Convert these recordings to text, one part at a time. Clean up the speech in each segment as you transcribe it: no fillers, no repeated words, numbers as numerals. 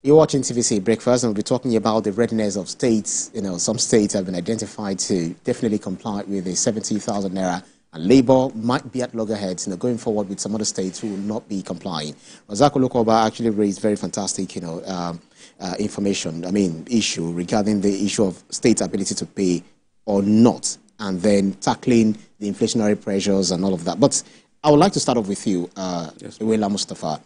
You're watching TVC Breakfast, and we'll be talking about the readiness of states. Some states have been identified to definitely comply with the 70,000 naira, and Labour might be at loggerheads, going forward with some other states who will not be complying. Razak Olukoba actually raised very fantastic, issue regarding the issue of states' ability to pay or not, and then tackling the inflationary pressures and all of that. But I would like to start off with you, Iwela Mustafa.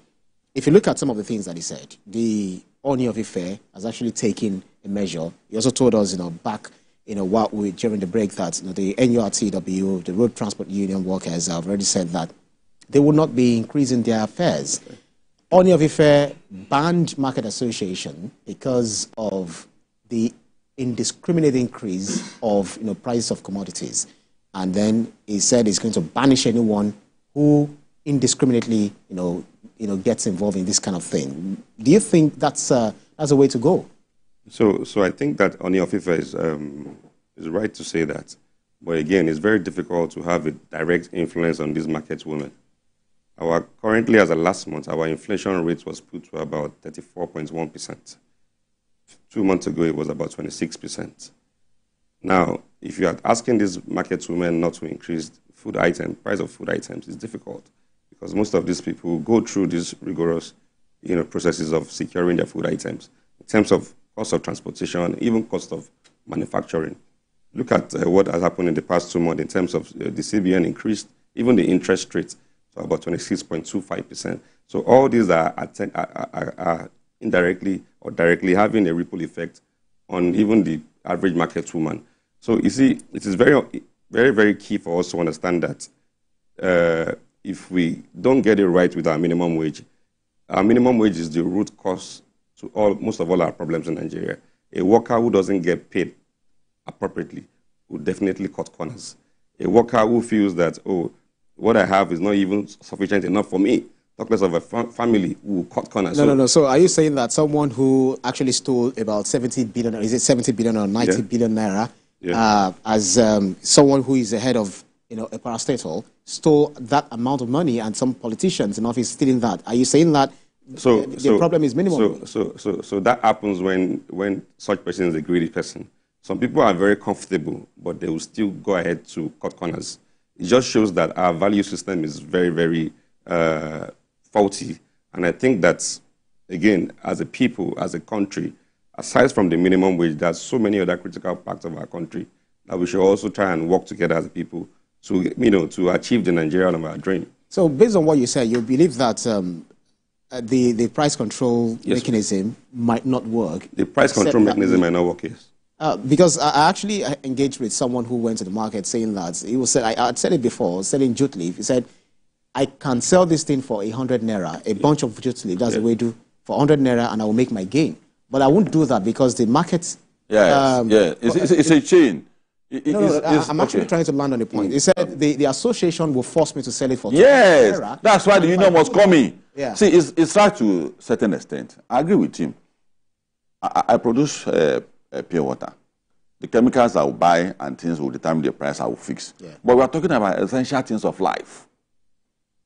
If you look at some of the things that he said, the Oni of Ife has actually taken a measure. He also told us, back, during the break that the NURTW, the Road Transport Union workers, have already said that they will not be increasing their fares. Oni of Ife banned Market Association because of the indiscriminate increase of prices of commodities, and then he said he's going to banish anyone who indiscriminately gets involved in this kind of thing. Do you think that's a way to go? So I think that Oni of Ife is right to say that, but again, it's very difficult to have a direct influence on these market women. Currently, as of last month, our inflation rate was put to about 34.1%. 2 months ago, it was about 26%. Now, if you are asking these market women not to increase price of food items, it's difficult, because most of these people go through these rigorous, processes of securing their food items in terms of cost of transportation, even cost of manufacturing. Look at what has happened in the past 2 months in terms of the CBN increased even the interest rate to about 26.25%. So all these are indirectly or directly having a ripple effect on even the average market woman. So you see, it is very, very, very key for us to understand that if we don't get it right with our minimum wage is the root cause to most of all our problems in Nigeria. A worker who doesn't get paid appropriately will definitely cut corners. A worker who feels that, what I have is not even sufficient enough for me, talk less of a family, who will cut corners. No. So are you saying that someone who actually stole about 70 billion, is it 70 billion or 90 billion naira, as someone who is the head of a parastatal, stole that amount of money, and some politicians in office stealing that? Are you saying that the problem is minimum? So that happens when such person is a greedy person. Some people are very comfortable, but they will still go ahead to cut corners. It just shows that our value system is very, very faulty. And I think that, again, as a people, as a country, aside from the minimum wage, there's so many other critical parts of our country that we should also try and work together as a people to achieve the Nigerian of our dream. So based on what you said, you believe that the price control mechanism might not work? The price control mechanism might not work, yes. Because I actually engaged with someone who went to the market saying that, I had said it before, selling jute leaf. He said, I can sell this thing for 100 naira, a bunch of jute leaf, that's the way to do, for 100 naira, and I will make my gain. But I won't do that because the market... It's a chain. I'm actually trying to land on the point. He said the association will force me to sell it for 20 naira. That's why the union was coming. Yeah. See, it's right to a certain extent. I agree with him. I produce pure water. The chemicals I will buy and things will determine the price I will fix. Yeah. But we are talking about essential things of life.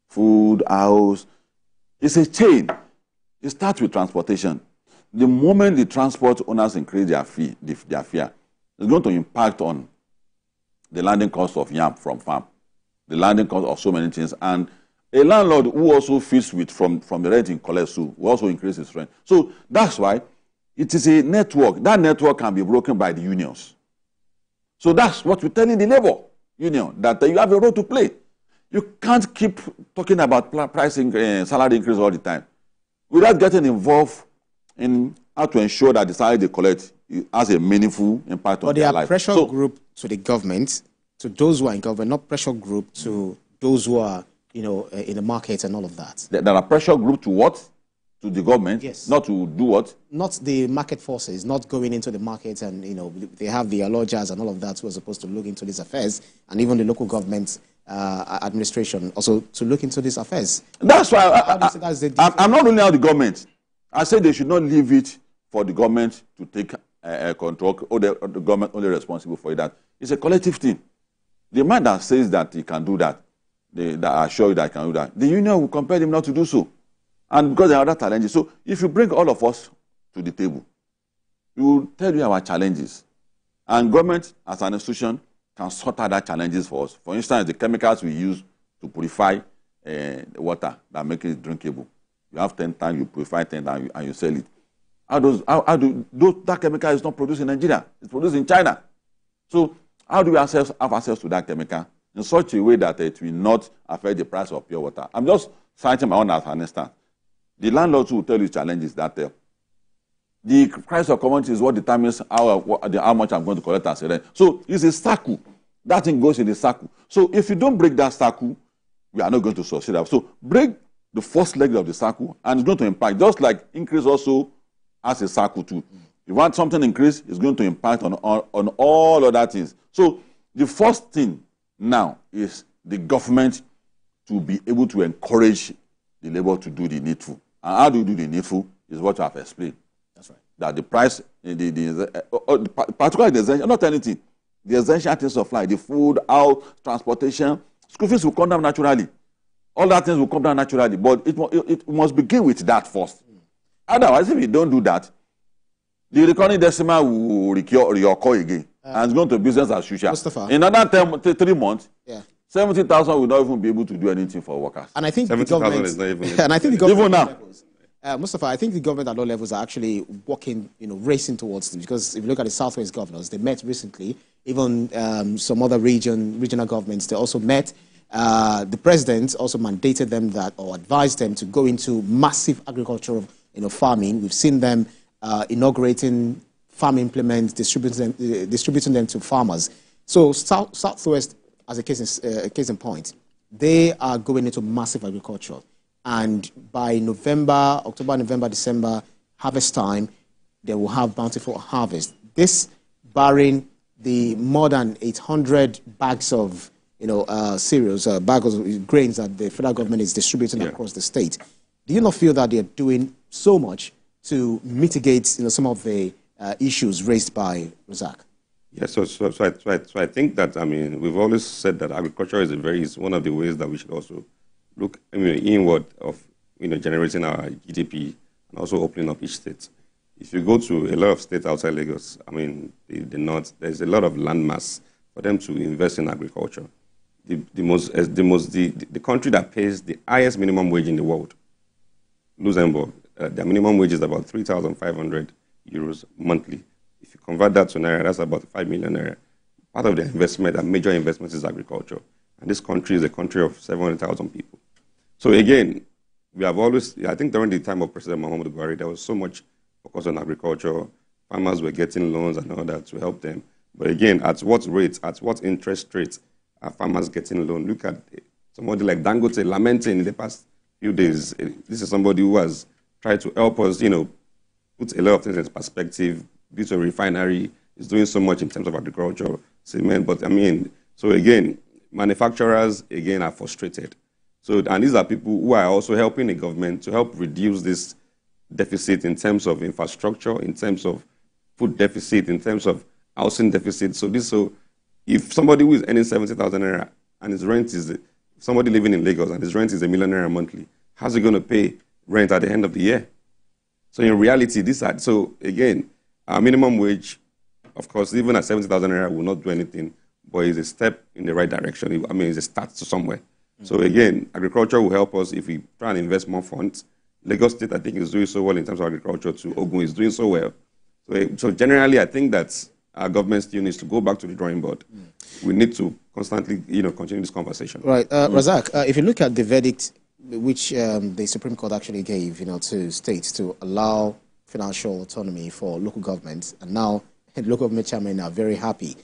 Food, house. It's a chain. It starts with transportation. The moment the transport owners increase their fare, it's going to impact on the landing cost of yam from farm, the landing cost of so many things. And a landlord who also feeds with from the rent in collects will also increase his rent. So that's why it is a network. That network can be broken by the unions. So that's what we're telling the labor union, that you have a role to play. You can't keep talking about pricing, salary increase all the time without getting involved in how to ensure that the salary they collect has a meaningful impact on their life. But they are pressure group to the government, to those who are in government, not pressure group to those who are, in the market and all of that. There are pressure group to what? To the government? Yes. Not to do what? Not the market forces, not going into the market and, they have the allogers and all of that who are supposed to look into these affairs, and even the local government administration also to look into these affairs. That's why I'm not ruling out the government. I said they should not leave it for the government to take control, or the government only responsible for it. That it's a collective thing. The man that says that he can do that, that assure you that he can do that, the union will compel him not to do so. And because there are other challenges. So if you bring all of us to the table. We will tell you our challenges. And government, as an institution, can sort out that challenges for us. For instance, the chemicals we use to purify the water that make it drinkable. You have 10 times, you purify 10 times, and you sell it. That chemical is not produced in Nigeria. It's produced in China. So how do we have access to that chemical in such a way that it will not affect the price of pure water? I'm just citing my own as an instance. The landlords will tell you challenges that the price of commodity is what determines how much I'm going to collect as a rent. So it's a circle. That thing goes in the circle. So if you don't break that circle, we are not going to succeed. So break the first leg of the circle, and it's going to impact. Just like increase also has a circle too. If you want something increase, it's going to impact on all other things. So the first thing now is the government to be able to encourage the labor to do the needful. And how do you do the needful is what I have explained. That's right. That the price, particularly the essential, not anything, the essential things of life, the food, house, transportation, school fees will come down naturally. All that things will come down naturally, but it must begin with that first. Otherwise, if you don't do that, the recurring decimal will reoccur again, and it's going to business as usual. Mustafa. In another 3 months, yeah, 70,000 will not even be able to do anything for workers. And I think 70,000 is not even. And I think the government, even now. Mustafa, I think the government at all levels are actually working, racing towards this, because if you look at the Southwest governors, they met recently. Even some other regional governments, they also met. The president also mandated them or advised them to go into massive agricultural, farming. We've seen them inaugurating farm implements, distributing them to farmers. So Southwest, as a case in point, they are going into massive agriculture. And by October, November, December, harvest time, they will have bountiful harvest. This barring the more than 800 bags of cereals, bags of grains that the federal government is distributing across the state. Do you not feel that they're doing so much to mitigate some of the issues raised by Razak? Yes, so I think that, we've always said that agriculture is one of the ways that we should also look inward of generating our GDP and also opening up each state. If you go to a lot of states outside Lagos, the north, there's a lot of land mass for them to invest in agriculture. The country that pays the highest minimum wage in the world, Luxembourg, their minimum wage is about 3,500 euros monthly. If you convert that to naira, that's about 5 million naira. Part of the investment, a major investment, is agriculture. And this country is a country of 700,000 people. So again, we have always, I think during the time of President Muhammadu Buhari, there was so much focus on agriculture. Farmers were getting loans and all that to help them. But again, at what rates, at what interest rates are farmers getting loan? Look at somebody like Dangote lamenting in the past few days. This is somebody who has tried to help us, put a lot of things in perspective. Built a refinery, is doing so much in terms of agriculture, cement. But so again, manufacturers, again, are frustrated. So, and these are people who are also helping the government to help reduce this deficit in terms of infrastructure, in terms of food deficit, in terms of housing deficit. So if somebody who is earning 70,000 naira and his rent is, somebody living in Lagos and his rent is 1 million naira monthly, how's he going to pay rent at the end of the year? So in reality, so again, our minimum wage, of course, even at 70,000 naira will not do anything, but it's a step in the right direction. It's a start to somewhere. So again, agriculture will help us if we try and invest more funds. Lagos State, I think, is doing so well in terms of agriculture too. Ogun is doing so well. So generally, I think that our government still needs to go back to the drawing board. We need to constantly, continue this conversation. Right. Razak, if you look at the verdict which the Supreme Court actually gave, to states to allow financial autonomy for local governments, and now local government chairmen are very happy.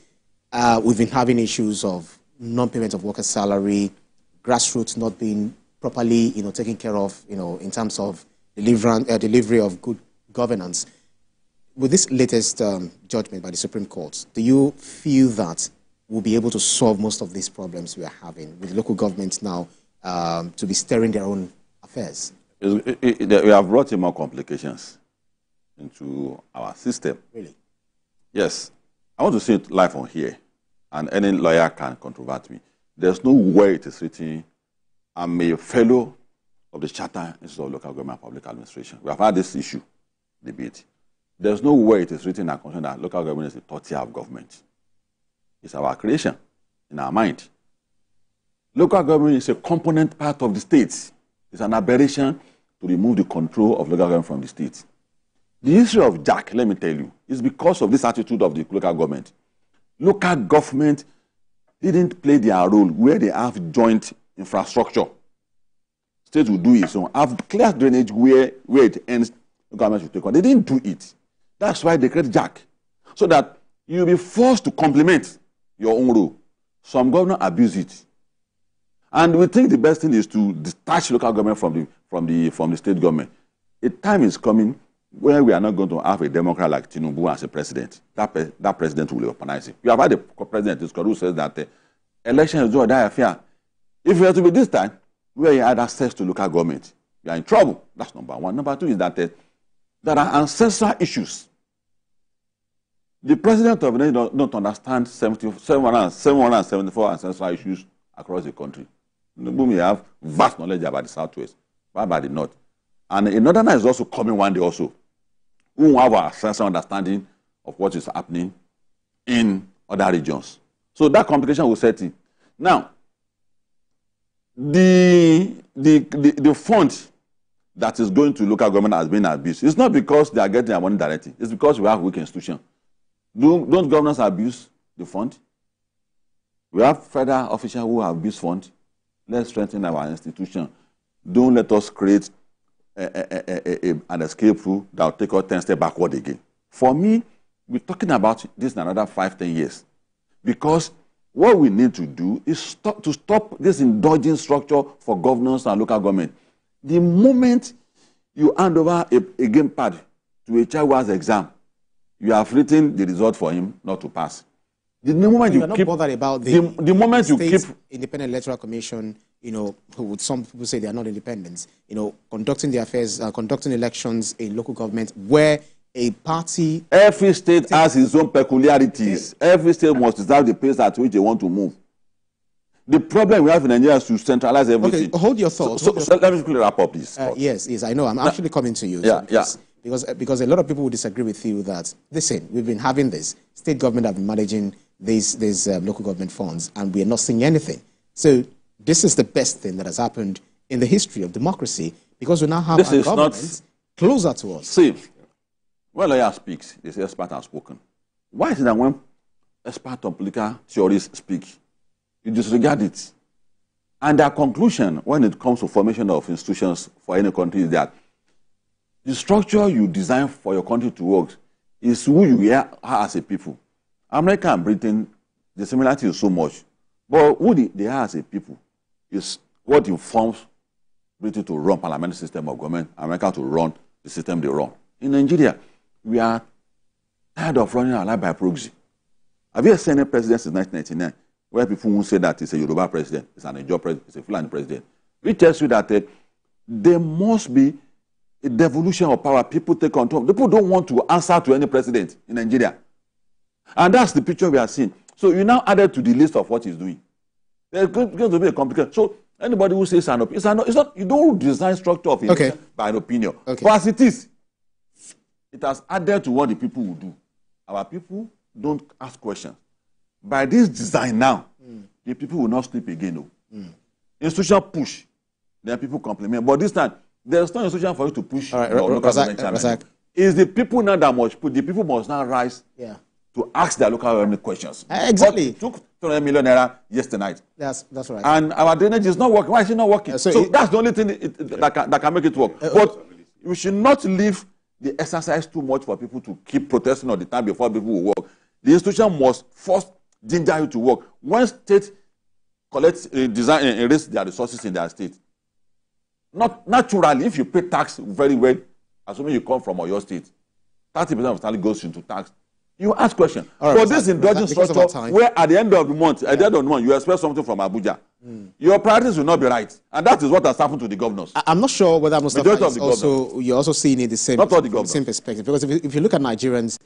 We've been having issues of non-payment of workers' salary, grassroots not being properly, taken care of, in terms of delivery of good governance. With this latest judgment by the Supreme Court, do you feel that we'll be able to solve most of these problems we are having with local governments now to be steering their own affairs? We have brought in more complications into our system. Really? Yes. I want to say it live on here, and any lawyer can controvert me. There's no way it is written, I'm a fellow of the Charter Institute of Local Government and Public Administration. We have had this issue, debate. There's no way it is written in our constitution that local government is the third tier of government. It's our creation in our mind. Local government is a component part of the state. It's an aberration to remove the control of local government from the state. The history of Jack, let me tell you, is because of this attitude of the local government. Local government didn't play their role where they have joint infrastructure. State will do it. So have clear drainage where it ends, local government should take on. They didn't do it. That's why they created Jack. So that you'll be forced to complement your own role. Some governors abuse it. And we think the best thing is to detach local government from the state government. A time is coming where we are not going to have a Democrat like Tinubu as a president. That president will weaponize it. You have had a president who says that election is not that affair. If you have to be this time, where you had access to local government, you are in trouble. That's number one. Number two is that there are ancestral issues. The president of the nation don't understand 774 ancestral issues across the country. Tinubu may have vast knowledge about the Southwest, but about the North. And a Northerner is also coming one day also, who will have a sense of understanding of what is happening in other regions. So that complication will set in. Now, the fund that is going to local government has been abused. It's not because they are getting their money directly. It's because we have weak institutions. Don't governors abuse the fund? We have federal officials who have abused fund. Let's strengthen our institution. Don't let us create an escape route that will take us 10 steps backward again. For me, we're talking about this in another 5-10 years. Because what we need to do is stop this indulging structure for governance and local government. The moment you hand over a game pad to a child who has exam, you have written the result for him not to pass. The moment you are not bothered about the moment you keep Independent Electoral Commission, some people say they are not independent, conducting the affairs, conducting elections in local government where a party. Every state has its own peculiarities. Okay. Every state must decide the pace at which they want to move. The problem we have in Nigeria is to centralize everything. Okay, hold your thoughts. So let me quickly wrap up this. Yes, I know. I'm actually coming to you. Because a lot of people will disagree with you that, listen, we've been having this. State government have been managing these local government funds, and we are not seeing anything. So this is the best thing that has happened in the history of democracy, because we now have our government closer to us. See, when a lawyer speaks, they say expert has spoken. Why is it that when experts on political theories speak, you disregard it? And their conclusion when it comes to formation of institutions for any country is that the structure you design for your country to work is who you are as a people. America and Britain, the similarity is so much. But who they are as a people is what informs Britain to run parliamentary system of government, America to run the system they run. In Nigeria, we are tired of running our life by proxy. Have you seen a president since 1999 where people who say that it's a Yoruba president, it's an Ijaw president, it's a Fulani president? Which tells you that there must be a devolution of power. People take control. People don't want to answer to any president in Nigeria. And that's the picture we are seeing. So you now added to the list of what he's doing. There's going to be a complication. So anybody who says an opinion, it's not, you don't design structure of election by an opinion. Okay. But as it is, it has added to what the people will do. Our people don't ask questions. By this design now, the people will not sleep again. Institution push, then people compliment. But this time, there's no institution for you to push. All right, It's the people now that must put. The people must now rise to ask their local government questions. Exactly. Took 200 million naira yesterday night. That's right. And our drainage is not working. Why is it not working? So that's the only thing that can make it work. But we should not leave the exercise too much for people to keep protesting all the time before people will work. The institution must first ginger you to work. When state collects, design, and raise their resources in their state, not naturally, if you pay tax very well, assuming you come from your state, 30% of salary goes into tax. You ask questions. For this indulgent structure, where at the end of the month, you expect something from Abuja, your priorities will not be right. And that is what has happened to the governors. I'm not sure whether Mustafa is also, you're also seeing it the same perspective. Because if you look at Nigerians,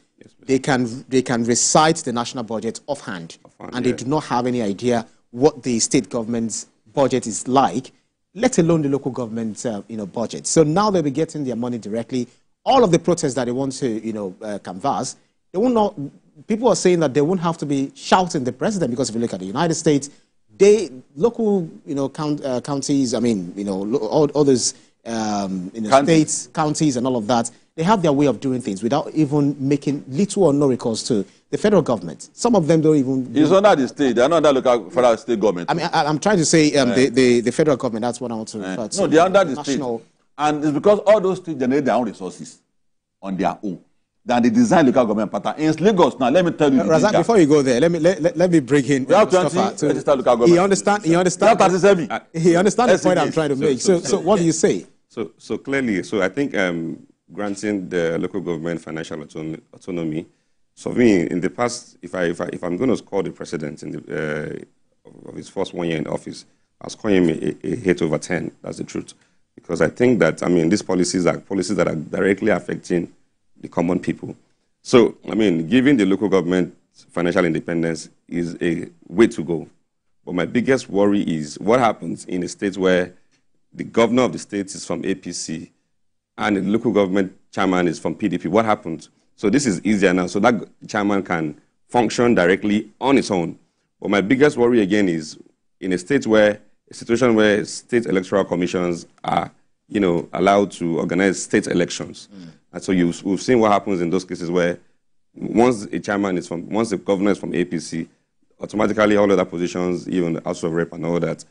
they can recite the national budget offhand, and they do not have any idea what the state government's budget is like, let alone the local government budget. So now they'll be getting their money directly all of the protests that they want to, canvass, they will not. People are saying that they won't have to be shouting the president, because if you look at the United States, local, counties. I mean, all those, states, counties, and all of that. They have their way of doing things without even making little or no recourse to the federal government. Some of them don't even. It's under the state. They're not under local federal state government. I mean, I'm trying to say the federal government. That's what I want to refer to. No, they're under the state, and it's because all those states generate their own resources on their own. Then they design local government pattern. In Lagos now, let me tell you. Razak, before you go there, let me bring in. We have 20 local government. He understand. He understand the point I'm trying to make. So what do you say? So clearly, I think granting the local government financial autonomy. So for me, in the past, if I'm going to score the president of his first 1 year in office, I'll score him a 8/10. That's the truth, because I think that these policies are policies that are directly affecting the common people. So giving the local government financial independence is a way to go. But my biggest worry is what happens in a state where the governor of the state is from APC and the local government chairman is from PDP. What happens? So this is easier now. So that chairman can function directly on its own. But my biggest worry again is in a situation where state electoral commissions are, allowed to organize state elections. And so we've seen what happens in those cases where once the governor is from APC, automatically all other positions, even the House of Rep and all that,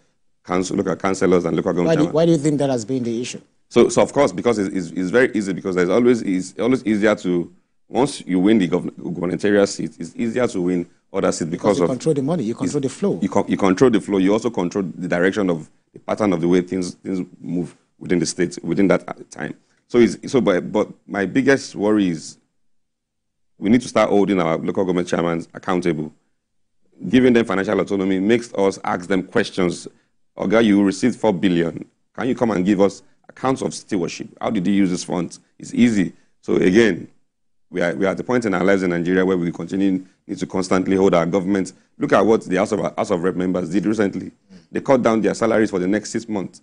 look at councillors and local government. Why do you think that has been the issue? So of course, because it's very easy, because it's always easier to, once you win the gubernatorial seat, it's easier to win other seats because you control the money, you control the flow. You control the flow. You also control the direction of the pattern of the way things move within the state within that time. But my biggest worry is we need to start holding our local government chairmen accountable. Giving them financial autonomy makes us ask them questions. Okay, you received 4 billion. Can you come and give us accounts of stewardship? How did you use this funds? It's easy. So again, we are at the point in our lives in Nigeria where we need to constantly hold our government. Look at what the House of Rep members did recently. They cut down their salaries for the next 6 months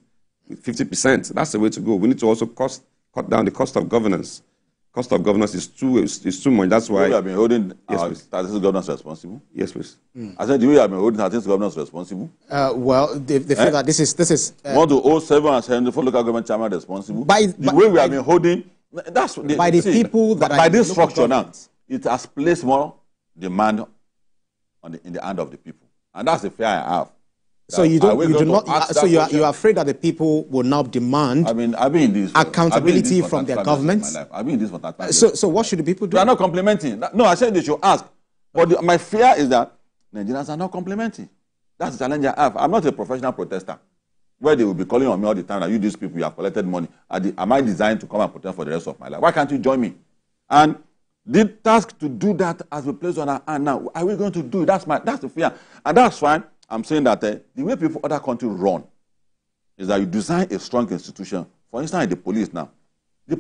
with 50%. That's the way to go. We need to also cut down the cost of governance. Cost of governance is too much. That's why we have been holding our statistics governors responsible. Yes, please. I said, do we have been holding statistics governors responsible? Well, they feel that this is. Want to hold 7 and 74 local government chairman responsible? The way we have been holding, that's by the people that by this structure now, it has placed more demand in the hand of the people, and that's the fear I have. So you are afraid that the people will now demand accountability from their governments? I've been in this for 35 years. So what should the people do? They are not complementing. No, I said they should ask. But my fear is that Nigerians are not complementing. That's the challenge I have. I'm not a professional protester where they will be calling on me all the time that these people, you have collected money. Am I designed to come and protest for the rest of my life? Why can't you join me? And the task to do that has been placed on our hand now. Are we going to do it? That's the fear. And that's fine. I'm saying that the way people other countries run is that you design a strong institution. For instance, the police now. The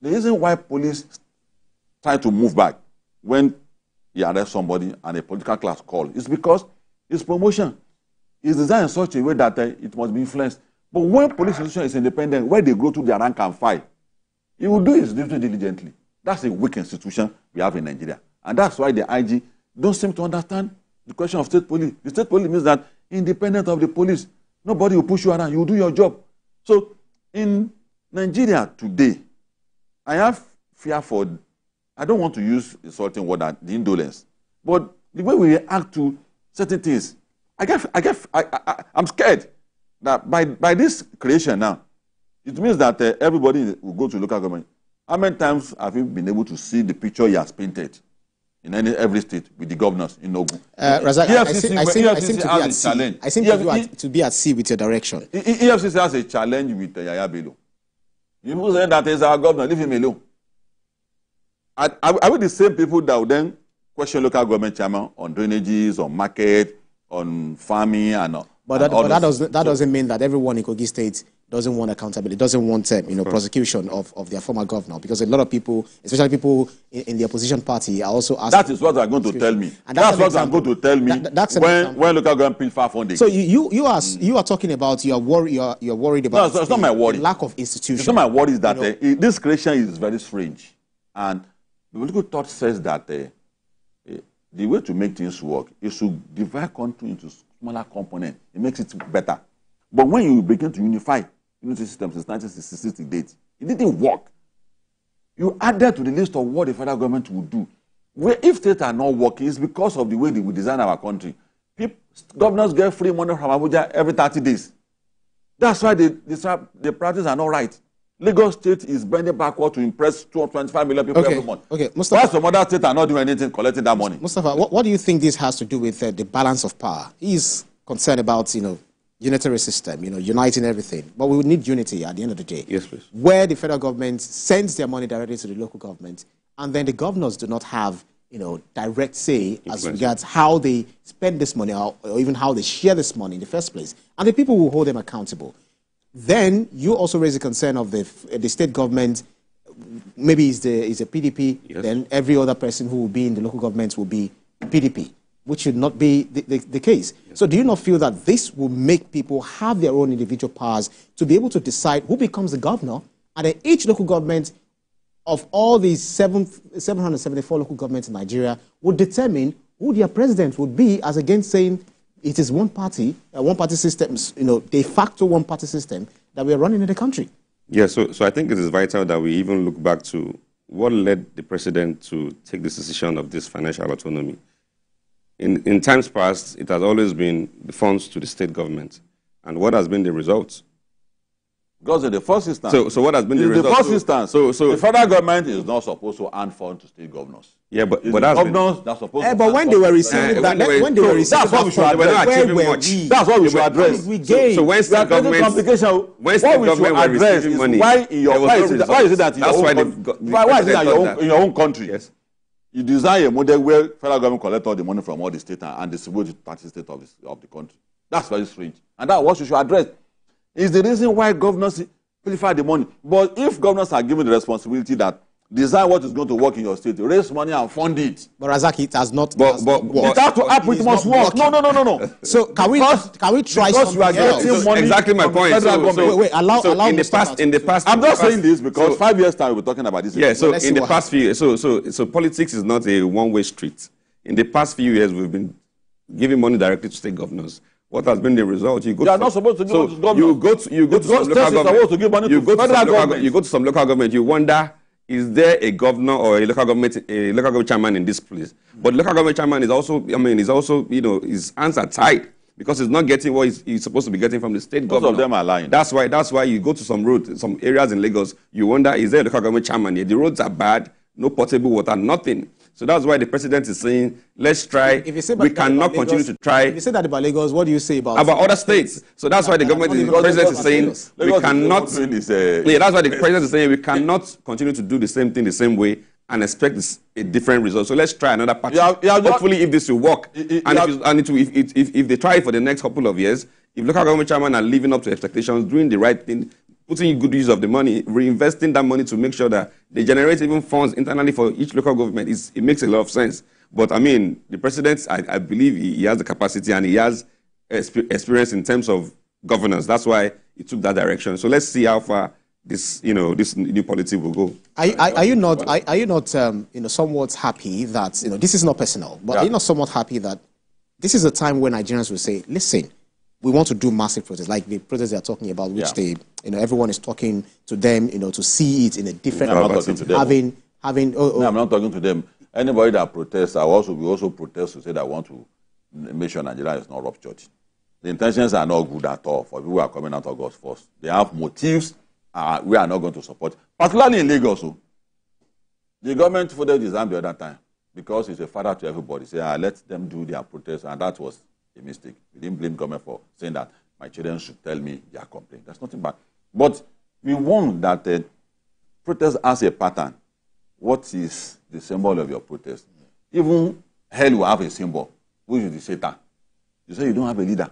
reason why police try to move back when you arrest somebody and a political class call is because it's promotion. It's designed in such a way that it must be influenced. But when police institution is independent, where they go to their rank and file, it will do its duty diligently. That's a weak institution we have in Nigeria. And that's why the IG don't seem to understand the question of state police. The state police means that independent of the police, nobody will push you around. You do your job. So in Nigeria today, I have fear for, I don't want to use insulting word, the indolence, but the way we react to certain things, I'm scared that by this creation now, it means that everybody will go to local government. How many times have you been able to see the picture he has painted in every state with the governors in Ogun? Razak, I seem to be at sea with your direction. EFCC has a challenge with Yaya Bello. You say that is our governor, leave him alone. Are we the same people that will then question local government chairman on drainages, on market, on farming, and But that doesn't mean that everyone in Kogi State doesn't want accountability, doesn't want prosecution of their former governor, because a lot of people, especially people in the opposition party, are also asking. That is what they're going to tell me. And that's what they're going to tell me when local government pilfer funding. So you are talking about you're worried about. No, it's not my worry. Lack of institution. It's not my worry is that this creation is very strange, and the political thought says that the way to make things work is to divide country into smaller components. It makes it better. But when you begin to unify unity systems since 1966 to date, it didn't work. You added to the list of what the federal government would do. If states are not working, it's because of the way we design our country. Governors get free money from Abuja every 30 days. That's why the practice are not right. Lagos State is bending backward to impress 225 million people every month. Okay, Mustafa. While some other states are not doing anything collecting that money. Mustafa, what do you think this has to do with the balance of power? He's concerned about, unitary system, uniting everything. But we would need unity at the end of the day. Yes, please. Where the federal government sends their money directly to the local government, and then the governors do not have, direct say as regards how they spend this money or even how they share this money in the first place. And the people will hold them accountable. Then you also raise the concern of the state government. Maybe it's a PDP. Yes. Then every other person who will be in the local government will be PDP, which should not be the case. Yes. So do you not feel that this will make people have their own individual powers to be able to decide who becomes the governor, and then each local government of all these 774 local governments in Nigeria would determine who their president would be, as against saying it is one party system, de facto one party system that we are running in the country? Yeah, so I think it is vital that we even look back to what led the president to take this decision of this financial autonomy. In times past, it has always been the funds to the state government. And what has been the result? Because in the first instance, so what has been the result? In the first instance, the federal government is not supposed to hand funds to state governors. Yeah, but the governors that's supposed to. But when they were receiving that, that's what we should address. That's what we should address. So when state government were receiving money, why is it that in your own country? Yes. You design a model where federal government collect all the money from all the states and distribute it to 30 states of the country. That's very strange. And that's what you should address. It's the reason why governors prefer the money. But if governors are given the responsibility that design what is going to work in your state, raise money and fund it. But Razaki, it has not. It has to happen. It must work. No. So can we try because you are getting money. Exactly my point. Wait, allow in the past. I'm just saying this because 5 years time we'll be talking about this. Yeah. So in the past few years, so politics is not a one-way street. In the past few years, we've been giving money directly to state governors. What has been the result? You are not supposed to give money to governors. You go to some local government. You go to some local government. You wonder, is there a governor or a local government chairman in this place? But local government chairman is also, his hands are tied because he's not getting what he's supposed to be getting from the state government. Most of them are lying. That's why you go to some roads, some areas in Lagos, you wonder, is there a local government chairman here? The roads are bad, no potable water, nothing. So that's why the president is saying, let's try. We cannot continue to try. If you say that about Lagos, what do you say about other states? So that's why the president is saying we cannot. That's why the president is saying we cannot continue to do the same thing the same way and expect a different result. So let's try another pattern. Hopefully, if this will work, if they try it for the next couple of years, if local government chairmen are living up to expectations, doing the right thing, putting good use of the money, reinvesting that money to make sure that they generate even funds internally for each local government, it makes a lot of sense. But I mean, the president, I believe he has the capacity and he has experience in terms of governance. That's why he took that direction. So let's see how far this new policy will go. Are you not somewhat happy that this is not personal, but are you not somewhat happy that this is a time when Nigerians will say, listen, we want to do massive protests, like the protests they are talking about, which everyone is talking to them, to see it in a different. I'm not talking to them. No, I'm not talking to them. Anybody that protests, we also protest to say that I want to make sure Nigeria is not ruptured. The intentions are not good at all for people who are coming out of God's force. They have motives we are not going to support, particularly in Lagos. The government voted exam the other time because it's a father to everybody. Say, let them do their protest, and that was a mistake. We didn't blame government for saying that my children should tell me their complaint. That's nothing bad. But we want that protest as a pattern. What is the symbol of your protest? Even hell will have a symbol, which is the Satan. You say you don't have a leader.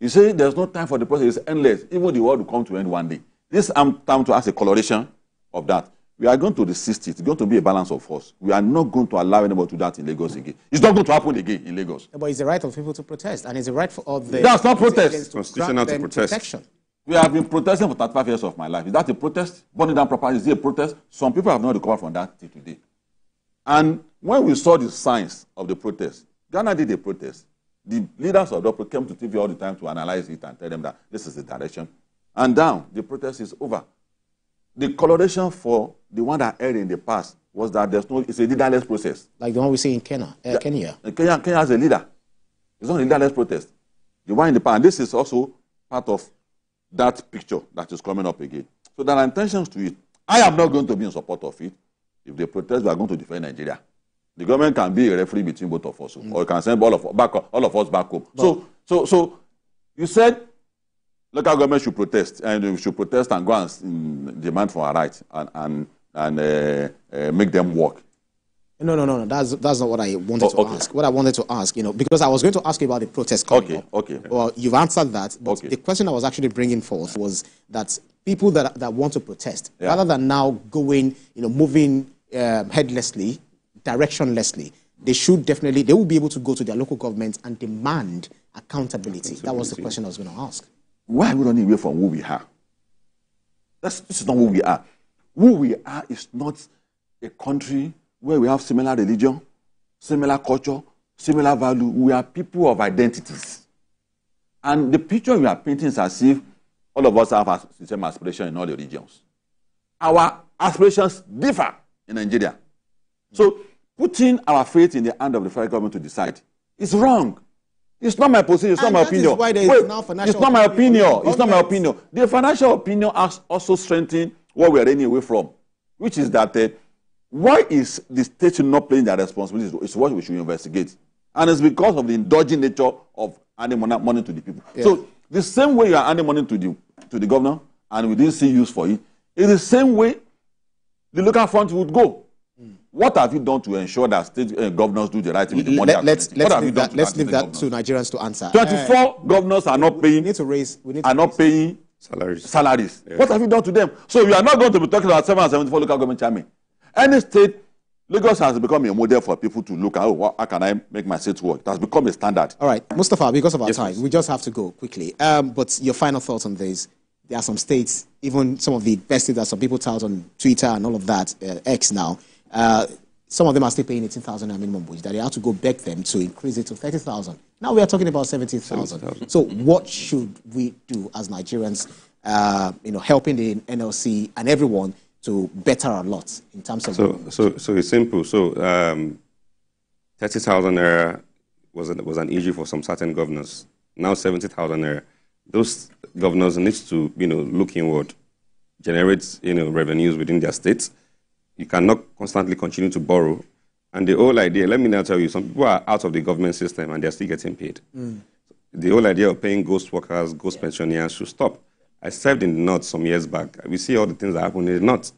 You say there's no time for the process, it's endless. Even the world will come to end one day. This I'm time to ask a coloration of that. We are going to resist it. It's going to be a balance of force. We are not going to allow anybody to do that in Lagos again. It's not going to happen again in Lagos. But it's the right of people to protest, and it's the right of the... That's not protest. It's constitutional to protest. Protection. We have been protesting for 35 years of my life. Is that a protest? Burning down property, is it a protest? Some people have not recovered from that till today. And when we saw the signs of the protest, Ghana did a protest. The leaders of the protest came to TV all the time to analyze it and tell them that this is the direction. And now the protest is over. The coloration for the one that aired in the past was that it's a leaderless process. Like the one we see in Kenya. Kenya has a leader. It's not a leaderless protest. The one in the past, and this is also part of that picture that is coming up again. So there are intentions to it. I am not going to be in support of it. If they protest, we are going to defend Nigeria. The government can be a referee between both of us, or you can send all of us back home. So you said local government should protest, and we should protest and go and demand for our rights and make them work. No. That's not what I wanted to ask. What I wanted to ask, because I was going to ask you about the protest coming up. Okay. Well, you've answered that. But the question I was actually bringing forth was that people that want to protest, rather than now going, moving headlessly, directionlessly, they will be able to go to their local government and demand accountability. That was the question I was going to ask. Why are we running away from who we are? This is not who we are. Who we are is not a country where we have similar religion, similar culture, similar value. We are people of identities. And the picture we are painting is as if all of us have the same aspiration in all the regions. Our aspirations differ in Nigeria. So putting our faith in the hand of the federal government to decide is wrong. It's not my position. It's not my opinion. It's not my opinion. It's not my opinion. The financial opinion has also strengthened what we are running away from, which is that why is the state not playing their responsibilities? It's what we should investigate. And it's because of the indulgent nature of handing money to the people. Yeah. So the same way you are handing money to the governor and we didn't see use for it, it's the same way the local front would go. What have you done to ensure that state governors do the right thing with the money? Let's leave that to Nigerians to answer. 24 governors are not paying. Paying salaries. Yeah. What have you done to them? So you are not going to be talking about 774 local government chairmen. Any state, Lagos has become a model for people to look at. How can I make my state work? It has become a standard. All right, Mustafa, because of our time, we just have to go quickly. But your final thoughts on this? There are some states, even some of the best states that some people tout on Twitter and all of that, X now. Some of them are still paying 18,000 minimum wage, that they have to go beg them to increase it to 30,000. Now we are talking about 70,000. So what should we do as Nigerians, helping the NLC and everyone to better our lot in terms of... So it's simple. So 30,000 naira was an issue for some certain governors. Now 70,000 naira. Those governors need to, look inward, generate, revenues within their states. You cannot constantly continue to borrow. And the whole idea, let me now tell you, some people are out of the government system and they're still getting paid. The whole idea of paying ghost workers, ghost pensioners should stop. I served in the North some years back. We see all the things that happen in the North.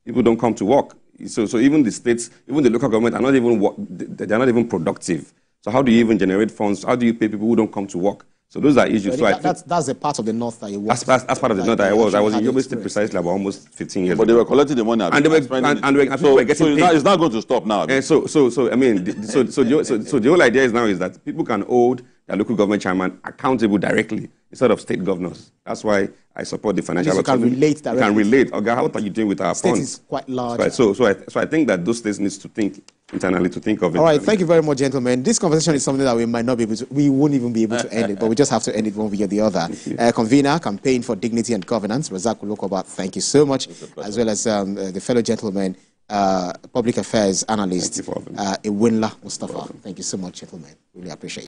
People don't come to work. So even the states, even the local government are not even productive. So how do you even generate funds? How do you pay people who don't come to work? So those are issues. So that's the part of the North that you work. That's part of the North that I was. I was in Yobe State precisely about almost 15 years ago. But they were collecting the money. And people were getting paid. It's not going to stop now. So the whole idea is that people can hold their local government chairman accountable directly instead of state governors. That's why I support the financial. You can relate directly. You can relate. Okay, how are you doing with our funds? State is quite large. Right. So I think that those states need to think internally to think of it. All right, thank you very much, gentlemen. This conversation is something that we might not be able to, we won't even be able to end it, but we just have to end it one way or the other. Convener, Campaign for Dignity and Governance, Razak Ulokoba, thank you so much, as well as the fellow gentleman, Public Affairs Analyst, Iwinla Mustafa. Thank you so much, gentlemen. Really appreciate it.